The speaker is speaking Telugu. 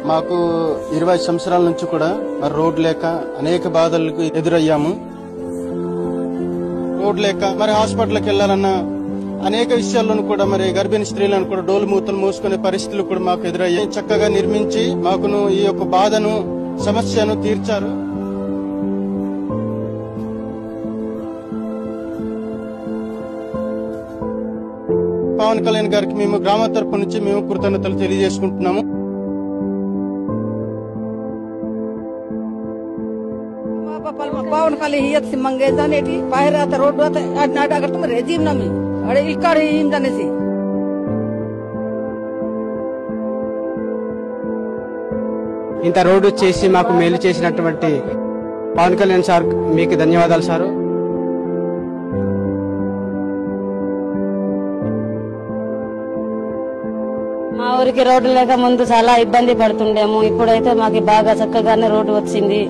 మాకు 20 సంవత్సరాల నుంచి కూడా మరి రోడ్ లేక అనేక బాధలకు ఎదురయ్యాము. రోడ్ లేక మరి హాస్పిటల్కి వెళ్లాలన్నా అనేక విషయాల్లోనూ కూడా మరి గర్భిణీ స్త్రీలను కూడా డోలు మూతలు మోసుకునే పరిస్థితులు కూడా మాకు ఎదురయ్యాయి. చక్కగా నిర్మించి మాకును ఈ యొక్క బాధను సమస్యను తీర్చారు. పవన్ కళ్యాణ్ గారికి మేము గ్రామ తరపు నుంచి మేము కృతజ్ఞతలు తెలియజేసుకుంటున్నాము. पवन खाली हियत से मंगे जाने थी बाहर आता रोड आता नाटा अगर तुम रेजीम ना में अरे इल्कार ही जाने से ఇంత రోడ్డు చేసి మాకు మేలు చేసినటువంటి పవన్ కళ్యాణ్ సార్ మీకు ధన్యవాదాలు సార్. మా ఊరికి రోడ్డు లేక ముందు చాలా ఇబ్బంది పడుతుండేము. ఇప్పుడైతే మాకు బాగా చక్కగానే రోడ్డు వచ్చింది.